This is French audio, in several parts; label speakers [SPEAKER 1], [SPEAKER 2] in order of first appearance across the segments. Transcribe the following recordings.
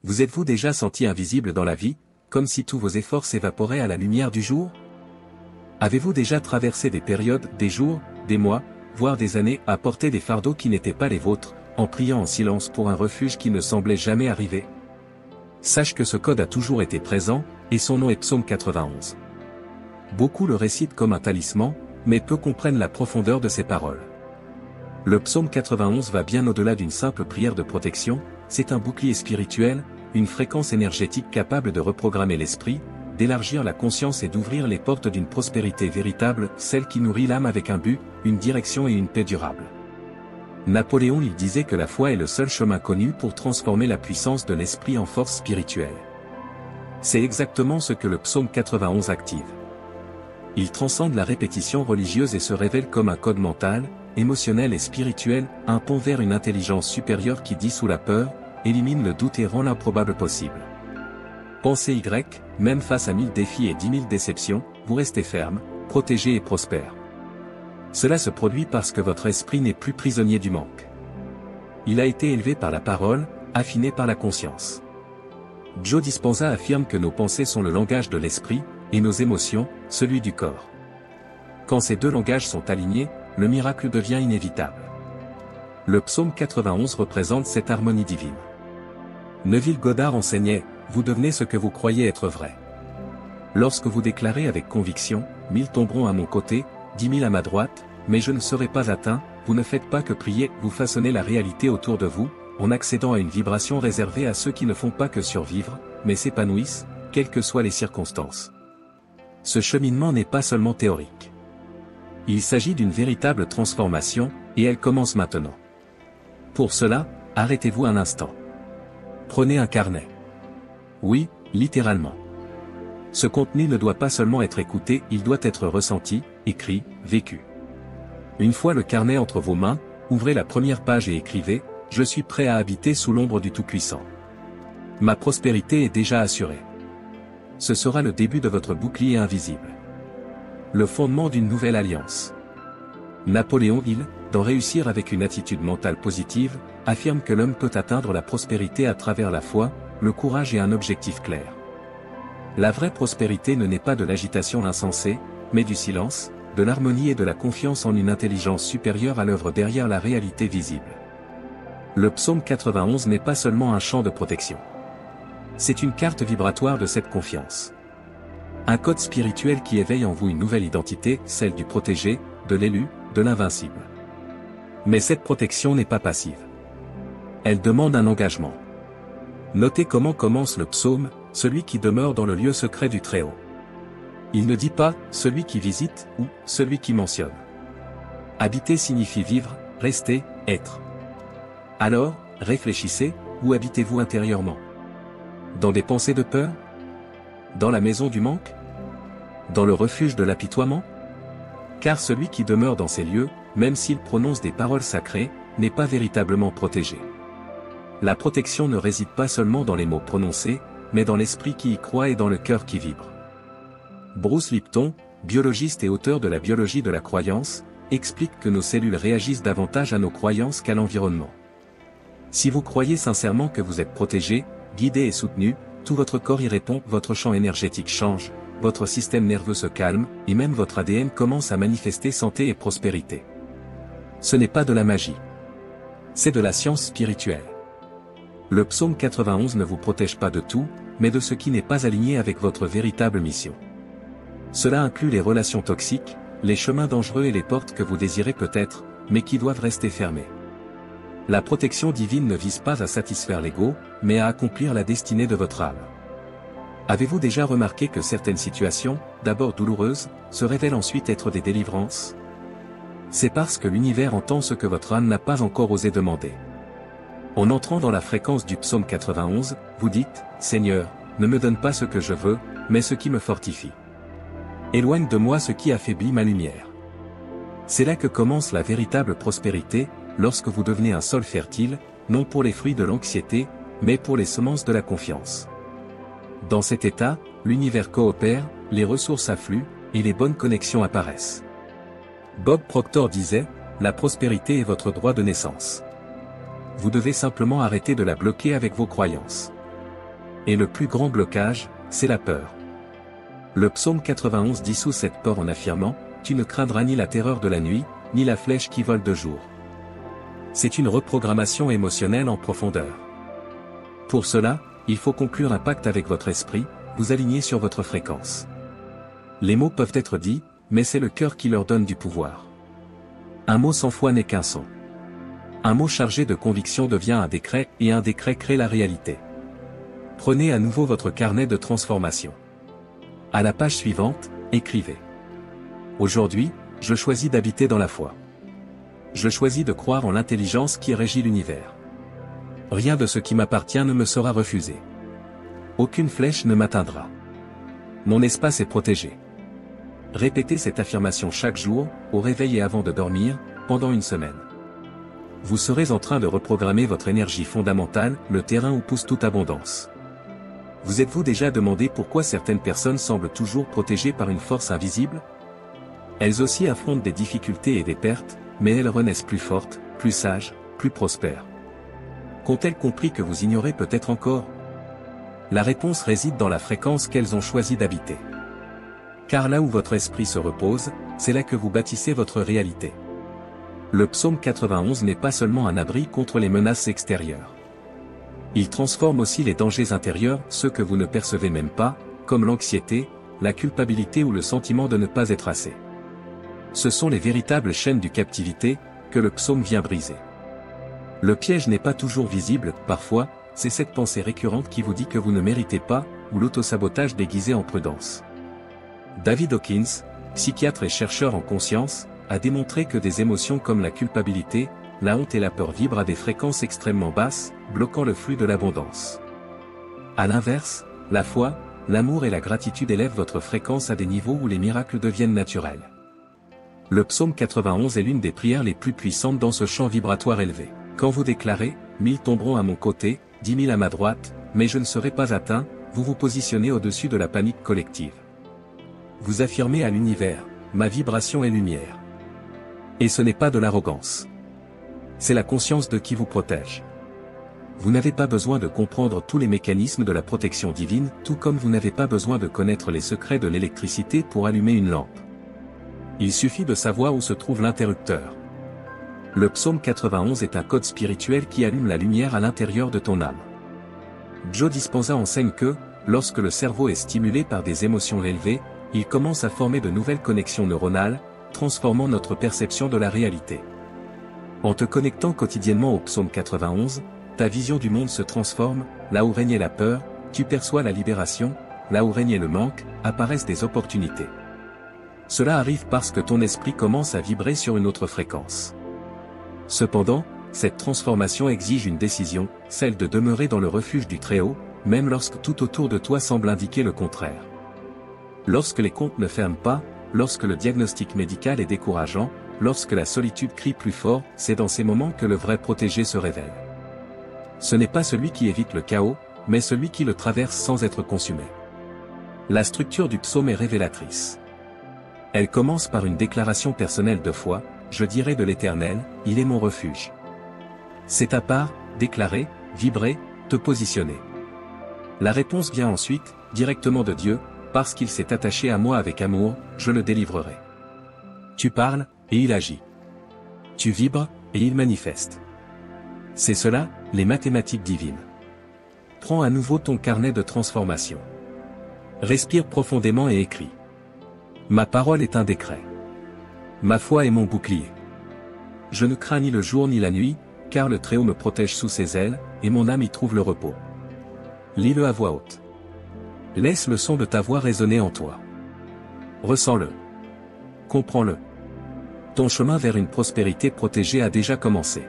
[SPEAKER 1] Vous êtes-vous déjà senti invisible dans la vie, comme si tous vos efforts s'évaporaient à la lumière du jour? Avez-vous déjà traversé des périodes, des jours, des mois, voire des années, à porter des fardeaux qui n'étaient pas les vôtres, en priant en silence pour un refuge qui ne semblait jamais arriver? Sache que ce code a toujours été présent, et son nom est Psaume 91. Beaucoup le récitent comme un talisman, mais peu comprennent la profondeur de ces paroles. Le Psaume 91 va bien au-delà d'une simple prière de protection, c'est un bouclier spirituel, une fréquence énergétique capable de reprogrammer l'esprit, d'élargir la conscience et d'ouvrir les portes d'une prospérité véritable, celle qui nourrit l'âme avec un but, une direction et une paix durable. Napoléon il disait que la foi est le seul chemin connu pour transformer la puissance de l'esprit en force spirituelle. C'est exactement ce que le Psaume 91 active. Il transcende la répétition religieuse et se révèle comme un code mental, émotionnel et spirituel, un pont vers une intelligence supérieure qui dissout la peur, élimine le doute et rend l'improbable possible. Pensez Y, même face à 1000 défis et 10 000 déceptions, vous restez ferme, protégé et prospère. Cela se produit parce que votre esprit n'est plus prisonnier du manque. Il a été élevé par la parole, affiné par la conscience. Joe Dispenza affirme que nos pensées sont le langage de l'esprit, et nos émotions, celui du corps. Quand ces deux langages sont alignés, le miracle devient inévitable. Le psaume 91 représente cette harmonie divine. Neville Goddard enseignait, vous devenez ce que vous croyez être vrai. Lorsque vous déclarez avec conviction, 1000 tomberont à mon côté, 10 000 à ma droite, mais je ne serai pas atteint, vous ne faites pas que prier, vous façonnez la réalité autour de vous, en accédant à une vibration réservée à ceux qui ne font pas que survivre, mais s'épanouissent, quelles que soient les circonstances. Ce cheminement n'est pas seulement théorique. Il s'agit d'une véritable transformation, et elle commence maintenant. Pour cela, arrêtez-vous un instant. Prenez un carnet. Oui, littéralement. Ce contenu ne doit pas seulement être écouté, il doit être ressenti, écrit, vécu. Une fois le carnet entre vos mains, ouvrez la première page et écrivez, « Je suis prêt à habiter sous l'ombre du Tout-Puissant. Ma prospérité est déjà assurée. » Ce sera le début de votre bouclier invisible. Le fondement d'une nouvelle alliance. Napoléon Hill, dans Réussir avec une attitude mentale positive, affirme que l'homme peut atteindre la prospérité à travers la foi, le courage et un objectif clair. La vraie prospérité ne naît pas de l'agitation insensée, mais du silence, de l'harmonie et de la confiance en une intelligence supérieure à l'œuvre derrière la réalité visible. Le psaume 91 n'est pas seulement un chant de protection. C'est une carte vibratoire de cette confiance. Un code spirituel qui éveille en vous une nouvelle identité, celle du protégé, de l'élu, de l'invincible. Mais cette protection n'est pas passive. Elle demande un engagement. Notez comment commence le psaume, celui qui demeure dans le lieu secret du Très-Haut. Il ne dit pas « celui qui visite » ou « celui qui mentionne ». Habiter signifie vivre, rester, être. Alors, réfléchissez, où habitez-vous intérieurement? Dans des pensées de peur? Dans la maison du manque? Dans le refuge de l'apitoiement? Car celui qui demeure dans ces lieux, même s'il prononce des paroles sacrées, n'est pas véritablement protégé. La protection ne réside pas seulement dans les mots prononcés, mais dans l'esprit qui y croit et dans le cœur qui vibre. Bruce Lipton, biologiste et auteur de la biologie de la croyance, explique que nos cellules réagissent davantage à nos croyances qu'à l'environnement. Si vous croyez sincèrement que vous êtes protégé, guidé et soutenu, tout votre corps y répond, votre champ énergétique change, votre système nerveux se calme, et même votre ADN commence à manifester santé et prospérité. Ce n'est pas de la magie. C'est de la science spirituelle. Le psaume 91 ne vous protège pas de tout, mais de ce qui n'est pas aligné avec votre véritable mission. Cela inclut les relations toxiques, les chemins dangereux et les portes que vous désirez peut-être, mais qui doivent rester fermées. La protection divine ne vise pas à satisfaire l'ego, mais à accomplir la destinée de votre âme. Avez-vous déjà remarqué que certaines situations, d'abord douloureuses, se révèlent ensuite être des délivrances? C'est parce que l'univers entend ce que votre âme n'a pas encore osé demander. En entrant dans la fréquence du psaume 91, vous dites, « Seigneur, ne me donne pas ce que je veux, mais ce qui me fortifie. Éloigne de moi ce qui affaiblit ma lumière. » C'est là que commence la véritable prospérité, lorsque vous devenez un sol fertile, non pour les fruits de l'anxiété, mais pour les semences de la confiance. Dans cet état, l'univers coopère, les ressources affluent, et les bonnes connexions apparaissent. Bob Proctor disait, « La prospérité est votre droit de naissance. Vous devez simplement arrêter de la bloquer avec vos croyances. » Et le plus grand blocage, c'est la peur. Le psaume 91 dissout cette peur en affirmant, « Tu ne craindras ni la terreur de la nuit, ni la flèche qui vole de jour. » C'est une reprogrammation émotionnelle en profondeur. Pour cela, il faut conclure un pacte avec votre esprit, vous aligner sur votre fréquence. Les mots peuvent être dits, mais c'est le cœur qui leur donne du pouvoir. Un mot sans foi n'est qu'un son. Un mot chargé de conviction devient un décret, et un décret crée la réalité. Prenez à nouveau votre carnet de transformation. À la page suivante, écrivez. Aujourd'hui, je choisis d'habiter dans la foi. Je choisis de croire en l'intelligence qui régit l'univers. Rien de ce qui m'appartient ne me sera refusé. Aucune flèche ne m'atteindra. Mon espace est protégé. Répétez cette affirmation chaque jour, au réveil et avant de dormir, pendant une semaine. Vous serez en train de reprogrammer votre énergie fondamentale, le terrain où pousse toute abondance. Vous êtes-vous déjà demandé pourquoi certaines personnes semblent toujours protégées par une force invisible? Elles aussi affrontent des difficultés et des pertes, mais elles renaissent plus fortes, plus sages, plus prospères. Qu'ont-elles compris que vous ignorez peut-être encore? La réponse réside dans la fréquence qu'elles ont choisi d'habiter. Car là où votre esprit se repose, c'est là que vous bâtissez votre réalité. Le psaume 91 n'est pas seulement un abri contre les menaces extérieures. Il transforme aussi les dangers intérieurs, ceux que vous ne percevez même pas, comme l'anxiété, la culpabilité ou le sentiment de ne pas être assez. Ce sont les véritables chaînes du captivité, que le psaume vient briser. Le piège n'est pas toujours visible, parfois, c'est cette pensée récurrente qui vous dit que vous ne méritez pas, ou l'autosabotage déguisé en prudence. David Hawkins, psychiatre et chercheur en conscience, a démontré que des émotions comme la culpabilité, la honte et la peur vibrent à des fréquences extrêmement basses, bloquant le flux de l'abondance. À l'inverse, la foi, l'amour et la gratitude élèvent votre fréquence à des niveaux où les miracles deviennent naturels. Le psaume 91 est l'une des prières les plus puissantes dans ce champ vibratoire élevé. Quand vous déclarez, « 1000 tomberont à mon côté, 10 000 à ma droite, mais je ne serai pas atteint », vous vous positionnez au-dessus de la panique collective. Vous affirmez à l'univers, « Ma vibration est lumière ». Et ce n'est pas de l'arrogance. C'est la conscience de qui vous protège. Vous n'avez pas besoin de comprendre tous les mécanismes de la protection divine, tout comme vous n'avez pas besoin de connaître les secrets de l'électricité pour allumer une lampe. Il suffit de savoir où se trouve l'interrupteur. Le psaume 91 est un code spirituel qui allume la lumière à l'intérieur de ton âme. Joe Dispenza enseigne que, lorsque le cerveau est stimulé par des émotions élevées, il commence à former de nouvelles connexions neuronales, transformant notre perception de la réalité. En te connectant quotidiennement au psaume 91, ta vision du monde se transforme, là où régnait la peur, tu perçois la libération, là où régnait le manque, apparaissent des opportunités. Cela arrive parce que ton esprit commence à vibrer sur une autre fréquence. Cependant, cette transformation exige une décision, celle de demeurer dans le refuge du Très-Haut, même lorsque tout autour de toi semble indiquer le contraire. Lorsque les comptes ne ferment pas, lorsque le diagnostic médical est décourageant, lorsque la solitude crie plus fort, c'est dans ces moments que le vrai protégé se révèle. Ce n'est pas celui qui évite le chaos, mais celui qui le traverse sans être consumé. La structure du psaume est révélatrice. Elle commence par une déclaration personnelle de foi, je dirai de l'Éternel, il est mon refuge. C'est à part, déclarer, vibrer, te positionner. La réponse vient ensuite, directement de Dieu, parce qu'il s'est attaché à moi avec amour, je le délivrerai. Tu parles, et il agit. Tu vibres, et il manifeste. C'est cela, les mathématiques divines. Prends à nouveau ton carnet de transformation. Respire profondément et écris. Ma parole est un décret. Ma foi est mon bouclier. Je ne crains ni le jour ni la nuit, car le Très-Haut me protège sous ses ailes, et mon âme y trouve le repos. Lis-le à voix haute. Laisse le son de ta voix résonner en toi. Ressens-le. Comprends-le. Ton chemin vers une prospérité protégée a déjà commencé.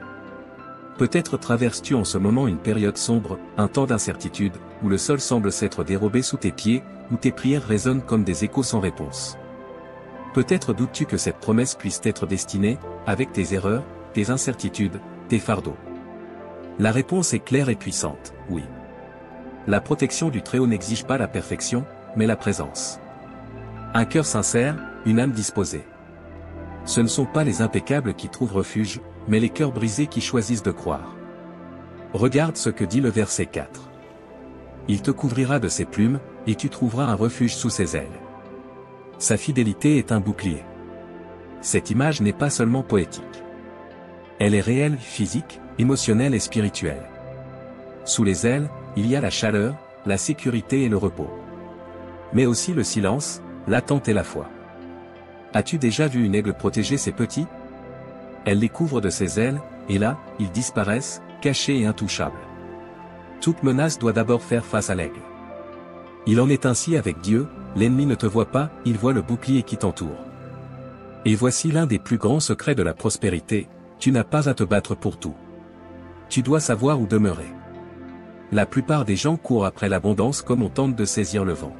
[SPEAKER 1] Peut-être traverses-tu en ce moment une période sombre, un temps d'incertitude, où le sol semble s'être dérobé sous tes pieds, où tes prières résonnent comme des échos sans réponse. Peut-être doutes-tu que cette promesse puisse être destinée, avec tes erreurs, tes incertitudes, tes fardeaux. La réponse est claire et puissante, oui. La protection du Très-Haut n'exige pas la perfection, mais la présence. Un cœur sincère, une âme disposée. Ce ne sont pas les impeccables qui trouvent refuge, mais les cœurs brisés qui choisissent de croire. Regarde ce que dit le verset 4. Il te couvrira de ses plumes, et tu trouveras un refuge sous ses ailes. Sa fidélité est un bouclier. Cette image n'est pas seulement poétique. Elle est réelle, physique, émotionnelle et spirituelle. Sous les ailes, il y a la chaleur, la sécurité et le repos. Mais aussi le silence, l'attente et la foi. As-tu déjà vu une aigle protéger ses petits? Elle les couvre de ses ailes, et là, ils disparaissent, cachés et intouchables. Toute menace doit d'abord faire face à l'aigle. Il en est ainsi avec Dieu, l'ennemi ne te voit pas, il voit le bouclier qui t'entoure. Et voici l'un des plus grands secrets de la prospérité, tu n'as pas à te battre pour tout. Tu dois savoir où demeurer. La plupart des gens courent après l'abondance comme on tente de saisir le vent.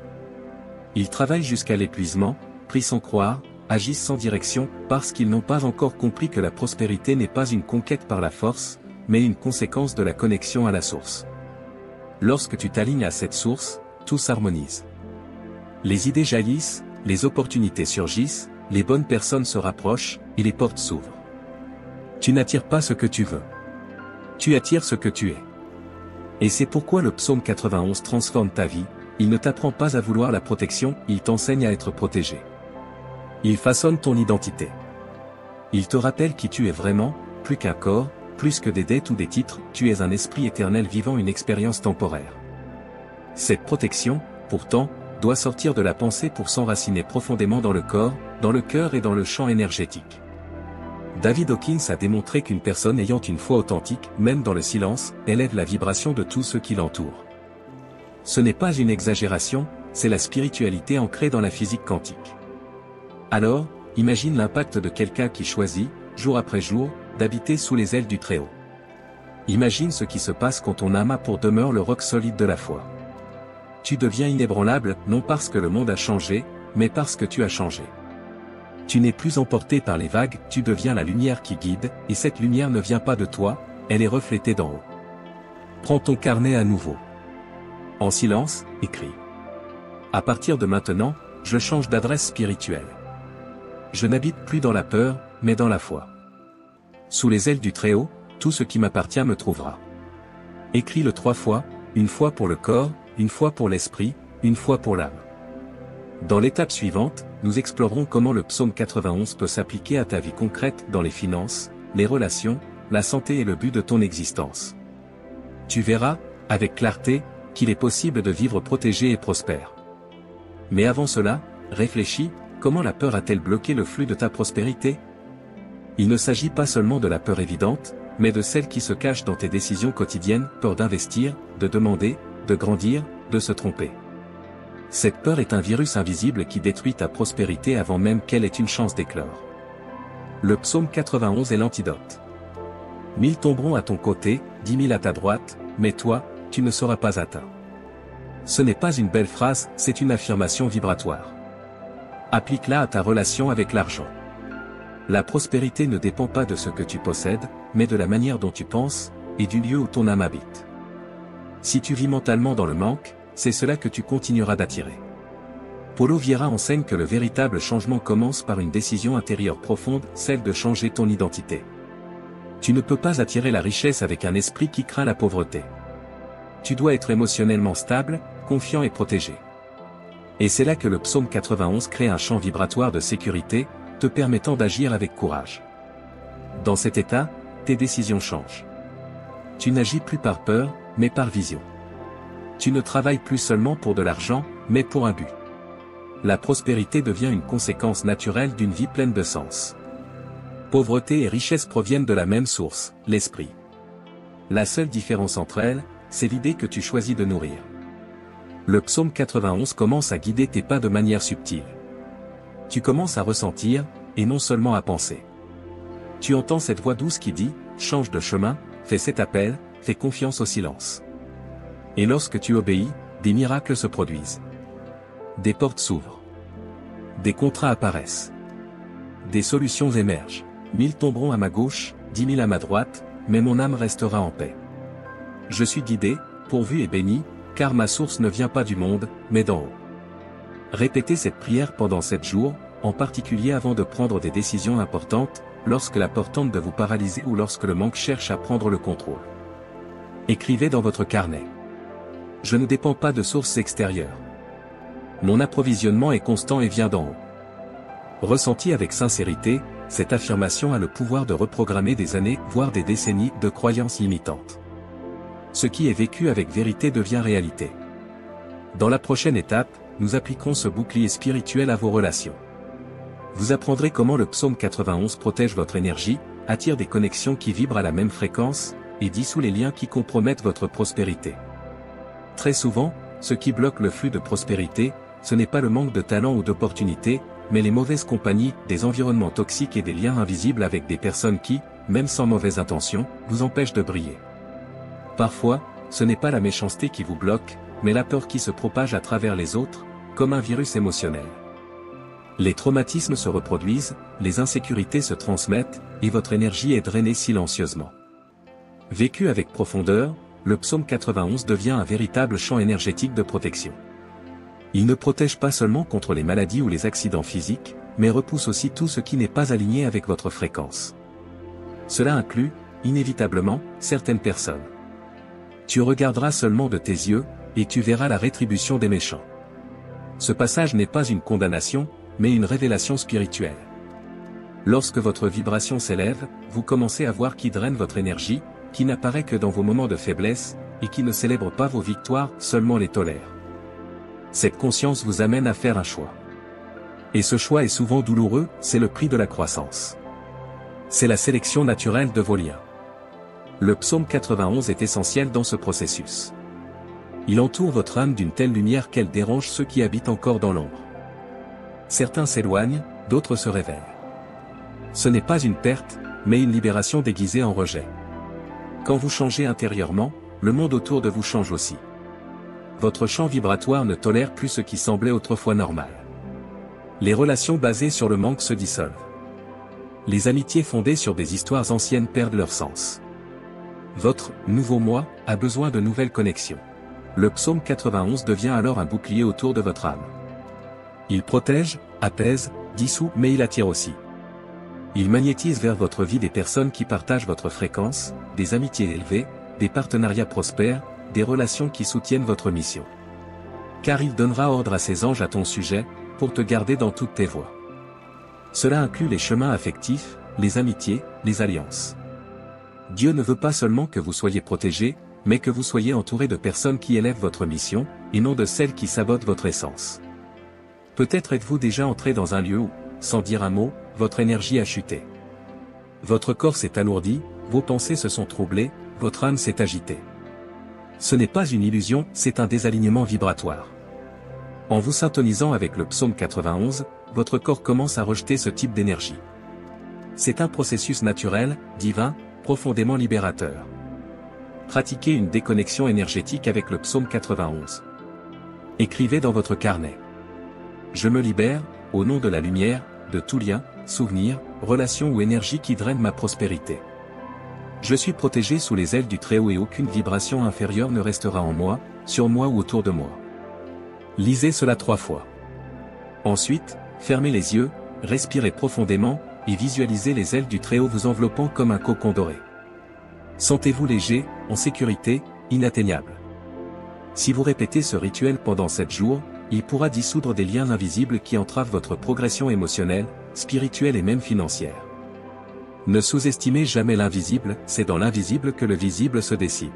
[SPEAKER 1] Ils travaillent jusqu'à l'épuisement, prient sans croire, agissent sans direction, parce qu'ils n'ont pas encore compris que la prospérité n'est pas une conquête par la force, mais une conséquence de la connexion à la source. Lorsque tu t'alignes à cette source, tout s'harmonise. Les idées jaillissent, les opportunités surgissent, les bonnes personnes se rapprochent, et les portes s'ouvrent. Tu n'attires pas ce que tu veux. Tu attires ce que tu es. Et c'est pourquoi le psaume 91 transforme ta vie, il ne t'apprend pas à vouloir la protection, il t'enseigne à être protégé. Il façonne ton identité. Il te rappelle qui tu es vraiment, plus qu'un corps, plus que des dettes ou des titres, tu es un esprit éternel vivant une expérience temporaire. Cette protection, pourtant, doit sortir de la pensée pour s'enraciner profondément dans le corps, dans le cœur et dans le champ énergétique. David Hawkins a démontré qu'une personne ayant une foi authentique, même dans le silence, élève la vibration de tous ceux qui l'entourent. Ce n'est pas une exagération, c'est la spiritualité ancrée dans la physique quantique. Alors, imagine l'impact de quelqu'un qui choisit, jour après jour, d'habiter sous les ailes du Très-Haut. Imagine ce qui se passe quand ton âme a pour demeure le roc solide de la foi. Tu deviens inébranlable, non parce que le monde a changé, mais parce que tu as changé. Tu n'es plus emporté par les vagues, tu deviens la lumière qui guide, et cette lumière ne vient pas de toi, elle est reflétée d'en haut. Prends ton carnet à nouveau. En silence, écris. À partir de maintenant, je change d'adresse spirituelle. Je n'habite plus dans la peur, mais dans la foi. Sous les ailes du Très-Haut, tout ce qui m'appartient me trouvera. Écris-le 3 fois, une fois pour le corps, une fois pour l'esprit, une fois pour l'âme. Dans l'étape suivante, nous explorerons comment le psaume 91 peut s'appliquer à ta vie concrète dans les finances, les relations, la santé et le but de ton existence. Tu verras, avec clarté, qu'il est possible de vivre protégé et prospère. Mais avant cela, réfléchis, comment la peur a-t-elle bloqué le flux de ta prospérité? Il ne s'agit pas seulement de la peur évidente, mais de celle qui se cache dans tes décisions quotidiennes, peur d'investir, de demander, de grandir, de se tromper. Cette peur est un virus invisible qui détruit ta prospérité avant même qu'elle ait une chance d'éclore. Le psaume 91 est l'antidote. 1000 tomberont à ton côté, 10 000 à ta droite, mais toi, tu ne seras pas atteint. Ce n'est pas une belle phrase, c'est une affirmation vibratoire. Applique-la à ta relation avec l'argent. La prospérité ne dépend pas de ce que tu possèdes, mais de la manière dont tu penses, et du lieu où ton âme habite. Si tu vis mentalement dans le manque, c'est cela que tu continueras d'attirer. Paulo Vieira enseigne que le véritable changement commence par une décision intérieure profonde, celle de changer ton identité. Tu ne peux pas attirer la richesse avec un esprit qui craint la pauvreté. Tu dois être émotionnellement stable, confiant et protégé. Et c'est là que le psaume 91 crée un champ vibratoire de sécurité, te permettant d'agir avec courage. Dans cet état, tes décisions changent. Tu n'agis plus par peur, mais par vision. Tu ne travailles plus seulement pour de l'argent, mais pour un but. La prospérité devient une conséquence naturelle d'une vie pleine de sens. Pauvreté et richesse proviennent de la même source, l'esprit. La seule différence entre elles, c'est l'idée que tu choisis de nourrir. Le psaume 91 commence à guider tes pas de manière subtile. Tu commences à ressentir, et non seulement à penser. Tu entends cette voix douce qui dit, change de chemin, fais cet appel, fais confiance au silence. Et lorsque tu obéis, des miracles se produisent. Des portes s'ouvrent. Des contrats apparaissent. Des solutions émergent. 1000 tomberont à ma gauche, 10 000 à ma droite, mais mon âme restera en paix. Je suis guidé, pourvu et béni, car ma source ne vient pas du monde, mais d'en haut. Répétez cette prière pendant 7 jours, en particulier avant de prendre des décisions importantes, lorsque la peur tente de vous paralyser ou lorsque le manque cherche à prendre le contrôle. Écrivez dans votre carnet. Je ne dépends pas de sources extérieures. Mon approvisionnement est constant et vient d'en haut. Ressenti avec sincérité, cette affirmation a le pouvoir de reprogrammer des années, voire des décennies, de croyances limitantes. Ce qui est vécu avec vérité devient réalité. Dans la prochaine étape, nous appliquerons ce bouclier spirituel à vos relations. Vous apprendrez comment le psaume 91 protège votre énergie, attire des connexions qui vibrent à la même fréquence, et dissout les liens qui compromettent votre prospérité. Très souvent, ce qui bloque le flux de prospérité, ce n'est pas le manque de talent ou d'opportunités, mais les mauvaises compagnies, des environnements toxiques et des liens invisibles avec des personnes qui, même sans mauvaise intention, vous empêchent de briller. Parfois, ce n'est pas la méchanceté qui vous bloque, mais la peur qui se propage à travers les autres, comme un virus émotionnel. Les traumatismes se reproduisent, les insécurités se transmettent, et votre énergie est drainée silencieusement. Vécu avec profondeur, le psaume 91 devient un véritable champ énergétique de protection. Il ne protège pas seulement contre les maladies ou les accidents physiques, mais repousse aussi tout ce qui n'est pas aligné avec votre fréquence. Cela inclut, inévitablement, certaines personnes. Tu regarderas seulement de tes yeux, et tu verras la rétribution des méchants. Ce passage n'est pas une condamnation, mais une révélation spirituelle. Lorsque votre vibration s'élève, vous commencez à voir qui draine votre énergie, qui n'apparaît que dans vos moments de faiblesse, et qui ne célèbre pas vos victoires, seulement les tolère. Cette conscience vous amène à faire un choix. Et ce choix est souvent douloureux, c'est le prix de la croissance. C'est la sélection naturelle de vos liens. Le psaume 91 est essentiel dans ce processus. Il entoure votre âme d'une telle lumière qu'elle dérange ceux qui habitent encore dans l'ombre. Certains s'éloignent, d'autres se révèlent. Ce n'est pas une perte, mais une libération déguisée en rejet. Quand vous changez intérieurement, le monde autour de vous change aussi. Votre champ vibratoire ne tolère plus ce qui semblait autrefois normal. Les relations basées sur le manque se dissolvent. Les amitiés fondées sur des histoires anciennes perdent leur sens. Votre « nouveau moi » a besoin de nouvelles connexions. Le psaume 91 devient alors un bouclier autour de votre âme. Il protège, apaise, dissout, mais il attire aussi. Il magnétise vers votre vie des personnes qui partagent votre fréquence, des amitiés élevées, des partenariats prospères, des relations qui soutiennent votre mission. Car il donnera ordre à ses anges à ton sujet, pour te garder dans toutes tes voies. Cela inclut les chemins affectifs, les amitiés, les alliances. Dieu ne veut pas seulement que vous soyez protégés, mais que vous soyez entourés de personnes qui élèvent votre mission, et non de celles qui sabotent votre essence. Peut-être êtes-vous déjà entré dans un lieu où, sans dire un mot, votre énergie a chuté. Votre corps s'est alourdi, vos pensées se sont troublées, votre âme s'est agitée. Ce n'est pas une illusion, c'est un désalignement vibratoire. En vous syntonisant avec le psaume 91, votre corps commence à rejeter ce type d'énergie. C'est un processus naturel, divin, profondément libérateur. Pratiquez une déconnexion énergétique avec le psaume 91. Écrivez dans votre carnet. Je me libère, au nom de la lumière, de tout lien, souvenir, relation ou énergie qui draine ma prospérité. Je suis protégé sous les ailes du Très-Haut et aucune vibration inférieure ne restera en moi, sur moi ou autour de moi. Lisez cela 3 fois. Ensuite, fermez les yeux, respirez profondément, et visualisez les ailes du Très-Haut vous enveloppant comme un cocon doré. Sentez-vous léger, en sécurité, inatteignable. Si vous répétez ce rituel pendant 7 jours, il pourra dissoudre des liens invisibles qui entravent votre progression émotionnelle, spirituelle et même financière. Ne sous-estimez jamais l'invisible, c'est dans l'invisible que le visible se décide.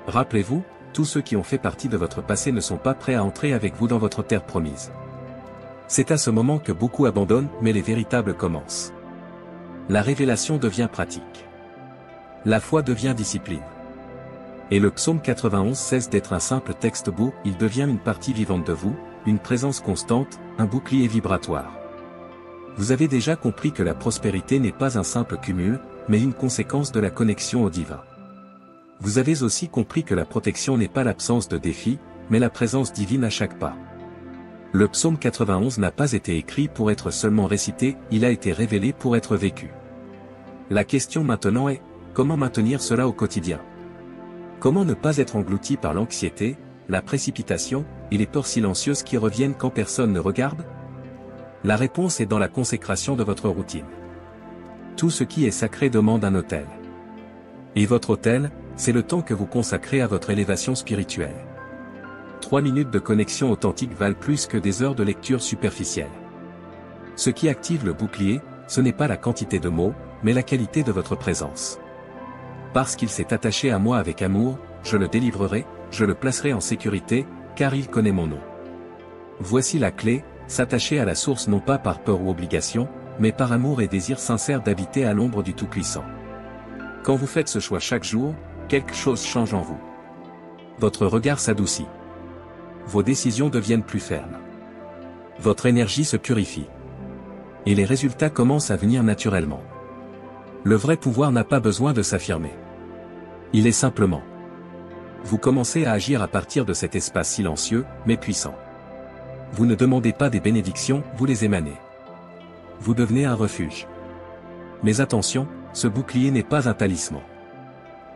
[SPEAKER 1] Rappelez-vous, tous ceux qui ont fait partie de votre passé ne sont pas prêts à entrer avec vous dans votre terre promise. C'est à ce moment que beaucoup abandonnent, mais les véritables commencent. La révélation devient pratique. La foi devient discipline. Et le psaume 91 cesse d'être un simple texte beau, il devient une partie vivante de vous, une présence constante, un bouclier vibratoire. Vous avez déjà compris que la prospérité n'est pas un simple cumul, mais une conséquence de la connexion au divin. Vous avez aussi compris que la protection n'est pas l'absence de défis, mais la présence divine à chaque pas. Le psaume 91 n'a pas été écrit pour être seulement récité, il a été révélé pour être vécu. La question maintenant est, comment maintenir cela au quotidien ? Comment ne pas être englouti par l'anxiété, la précipitation, et les peurs silencieuses qui reviennent quand personne ne regarde ? La réponse est dans la consécration de votre routine. Tout ce qui est sacré demande un autel. Et votre autel, c'est le temps que vous consacrez à votre élévation spirituelle. 3 minutes de connexion authentique valent plus que des heures de lecture superficielle. Ce qui active le bouclier, ce n'est pas la quantité de mots, mais la qualité de votre présence. Parce qu'il s'est attaché à moi avec amour, je le délivrerai, je le placerai en sécurité, car il connaît mon nom. Voici la clé, s'attacher à la source non pas par peur ou obligation, mais par amour et désir sincère d'habiter à l'ombre du Tout-Puissant. Quand vous faites ce choix chaque jour, quelque chose change en vous. Votre regard s'adoucit. Vos décisions deviennent plus fermes. Votre énergie se purifie. Et les résultats commencent à venir naturellement. Le vrai pouvoir n'a pas besoin de s'affirmer. Il est simplement. Vous commencez à agir à partir de cet espace silencieux, mais puissant. Vous ne demandez pas des bénédictions, vous les émanez. Vous devenez un refuge. Mais attention, ce bouclier n'est pas un talisman.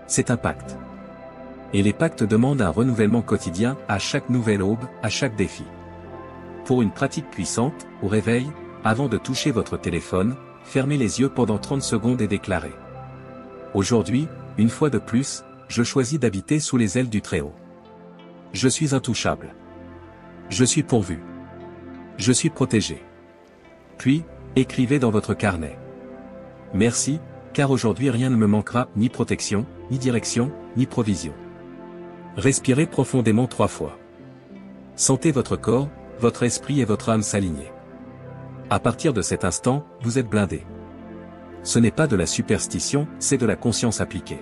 [SPEAKER 1] C'est un pacte. Et les pactes demandent un renouvellement quotidien, à chaque nouvelle aube, à chaque défi. Pour une pratique puissante, au réveil, avant de toucher votre téléphone, fermez les yeux pendant 30 secondes et déclarez. Aujourd'hui, une fois de plus, je choisis d'habiter sous les ailes du Très-Haut. Je suis intouchable. Je suis pourvu. Je suis protégé. Puis, écrivez dans votre carnet. Merci, car aujourd'hui rien ne me manquera, ni protection, ni direction, ni provision. Respirez profondément 3 fois. Sentez votre corps, votre esprit et votre âme s'aligner. À partir de cet instant, vous êtes blindé. Ce n'est pas de la superstition, c'est de la conscience appliquée.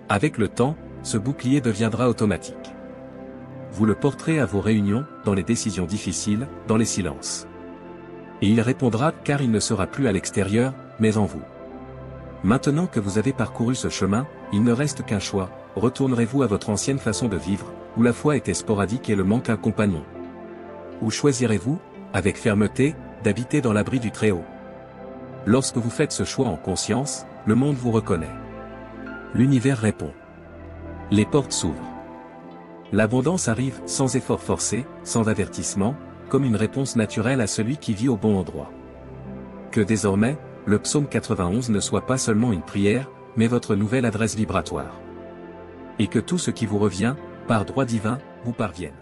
[SPEAKER 1] Avec le temps, ce bouclier deviendra automatique. Vous le porterez à vos réunions, dans les décisions difficiles, dans les silences. Et il répondra car il ne sera plus à l'extérieur, mais en vous. Maintenant que vous avez parcouru ce chemin, il ne reste qu'un choix, retournerez-vous à votre ancienne façon de vivre, où la foi était sporadique et le manque un compagnon? Ou choisirez-vous, avec fermeté, d'habiter dans l'abri du Très-Haut? Lorsque vous faites ce choix en conscience, le monde vous reconnaît. L'univers répond. Les portes s'ouvrent. L'abondance arrive sans effort forcé, sans avertissement, comme une réponse naturelle à celui qui vit au bon endroit. Que désormais, le psaume 91 ne soit pas seulement une prière, mais votre nouvelle adresse vibratoire. Et que tout ce qui vous revient, par droit divin, vous parvienne.